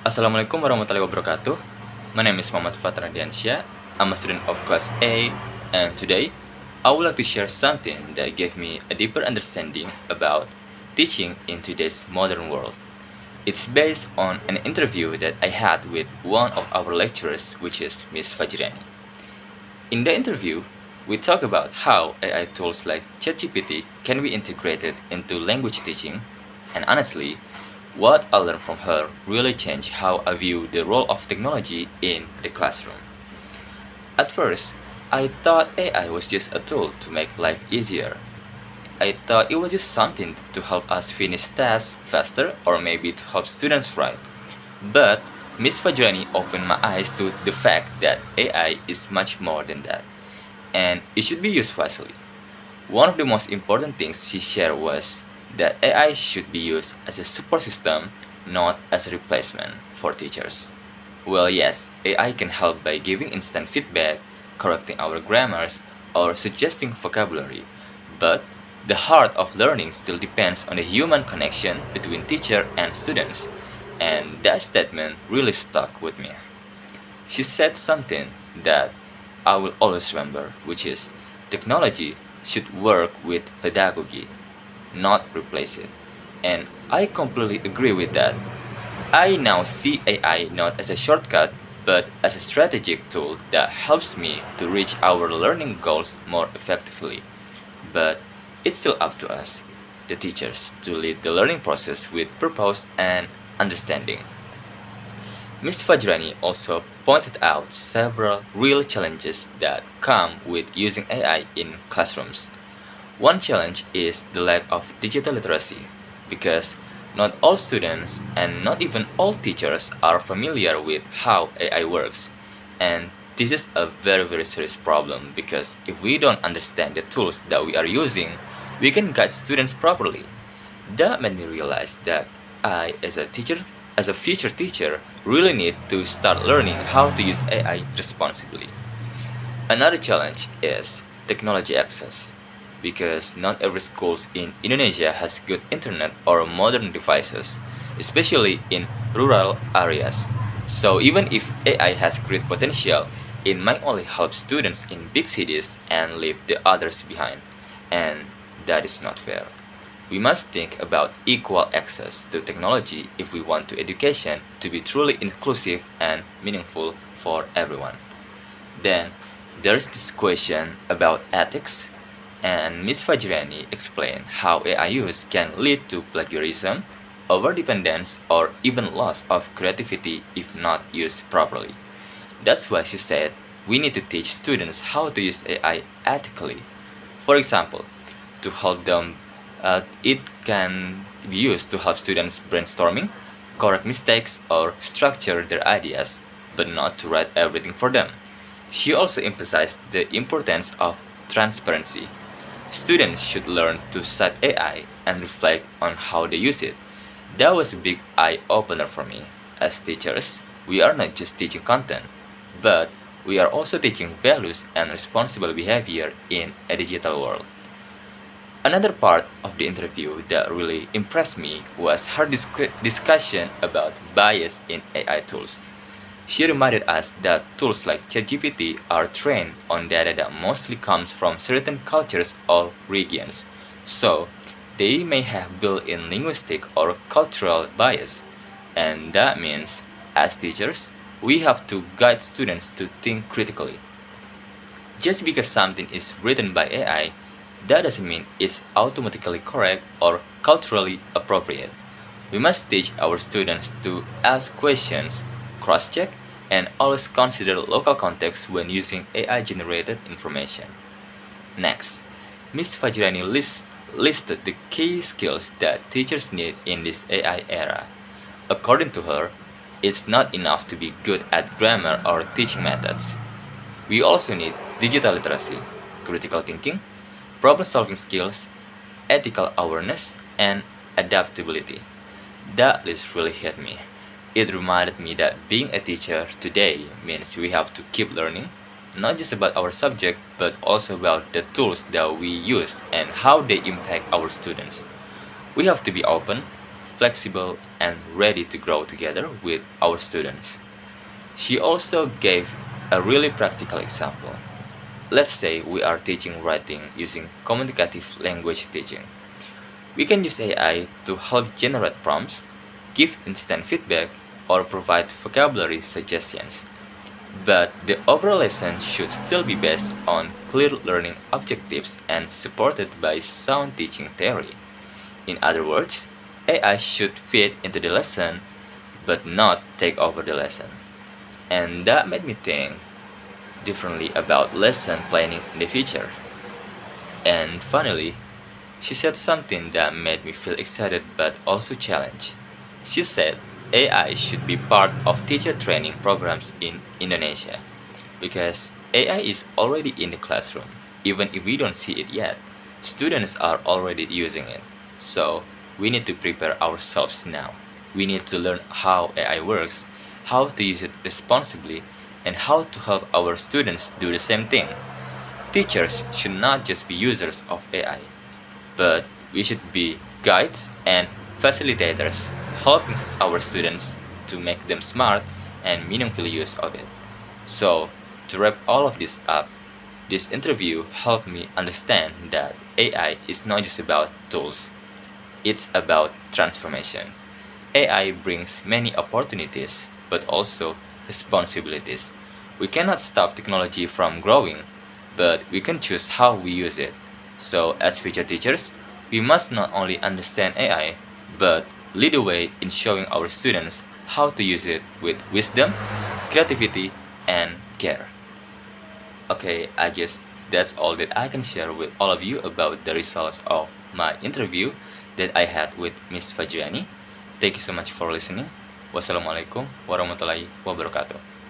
Assalamualaikum warahmatullahi wabarakatuh. My name is Muh.Fathan Ardiansyah. I'm a student of class A, and today I would like to share something that gave me a deeper understanding about teaching in today's modern world. It's based on an interview that I had with one of our lecturers, which is Miss Fajriani. In the interview, we talk about how AI tools like ChatGPT can be integrated into language teaching, and honestly, what I learned from her really changed how I view the role of technology in the classroom. At first, I thought AI was just a tool to make life easier. I thought it was just something to help us finish tasks faster or maybe to help students write. But Miss Fajrani opened my eyes to the fact that AI is much more than that, and it should be used wisely. One of the most important things she shared was that AI should be used as a support system, not as a replacement for teachers. Well, yes, AI can help by giving instant feedback, correcting our grammars, or suggesting vocabulary, but the heart of learning still depends on the human connection between teacher and students, and that statement really stuck with me. She said something that I will always remember, which is technology should work with pedagogy, not replace it. And I completely agree with that. I now see AI not as a shortcut, but as a strategic tool that helps me to reach our learning goals more effectively. But it's still up to us, the teachers, to lead the learning process with purpose and understanding. Ms. Fajrani also pointed out several real challenges that come with using AI in classrooms. One challenge is the lack of digital literacy, because not all students and not even all teachers are familiar with how AI works. And this is a very serious problem because if we don't understand the tools that we are using, we can guide students properly. That made me realize that I, as a future teacher, really need to start learning how to use AI responsibly. Another challenge is technology access, because not every school in Indonesia has good internet or modern devices, especially in rural areas. So even if AI has great potential, it might only help students in big cities and leave the others behind, and that is not fair. We must think about equal access to technology if we want to education to be truly inclusive and meaningful for everyone. Then there's this question about ethics, and Ms. Fajrani explained how AI use can lead to plagiarism, overdependence, or even loss of creativity if not used properly. That's why she said we need to teach students how to use AI ethically. For example, to help them, it can be used to help students brainstorming, correct mistakes, or structure their ideas, but not to write everything for them. She also emphasized the importance of transparency. Students should learn to cite AI and reflect on how they use it. That was a big eye opener for me. As teachers, we are not just teaching content, but we are also teaching values and responsible behavior in a digital world. Another part of the interview that really impressed me was her discussion about bias in AI tools. She reminded us that tools like ChatGPT are trained on data that mostly comes from certain cultures or regions, so they may have built-in linguistic or cultural bias. And that means, as teachers, we have to guide students to think critically. Just because something is written by AI, that doesn't mean it's automatically correct or culturally appropriate. We must teach our students to ask questions, cross-check, and always consider local context when using AI-generated information. Next, Ms. Fajrani listed the key skills that teachers need in this AI era. According to her, it's not enough to be good at grammar or teaching methods. We also need digital literacy, critical thinking, problem-solving skills, ethical awareness, and adaptability. That list really hit me. It reminded me that being a teacher today means we have to keep learning, not just about our subject, but also about the tools that we use and how they impact our students. We have to be open, flexible, and ready to grow together with our students. She also gave a really practical example. Let's say we are teaching writing using communicative language teaching. We can use AI to help generate prompts, give instant feedback, or provide vocabulary suggestions. But the overall lesson should still be based on clear learning objectives and supported by sound teaching theory. In other words, AI should fit into the lesson but not take over the lesson. And that made me think differently about lesson planning in the future. And finally, she said something that made me feel excited but also challenged. She said AI should be part of teacher training programs in Indonesia because AI is already in the classroom. Even if we don't see it yet, students are already using it. So we need to prepare ourselves now. We need to learn how AI works, how to use it responsibly, and how to help our students do the same thing. Teachers should not just be users of AI, but we should be guides and facilitators, helping our students to make them smart and meaningful use of it. So, to wrap all of this up, this interview helped me understand that AI is not just about tools, it's about transformation. AI brings many opportunities, but also responsibilities. We cannot stop technology from growing, but we can choose how we use it. So, as future teachers, we must not only understand AI, but lead the way in showing our students how to use it with wisdom, creativity, and care. Okay, I guess that's all that I can share with all of you about the results of my interview that I had with Miss Fajriani. Thank you so much for listening. Wassalamualaikum warahmatullahi wabarakatuh.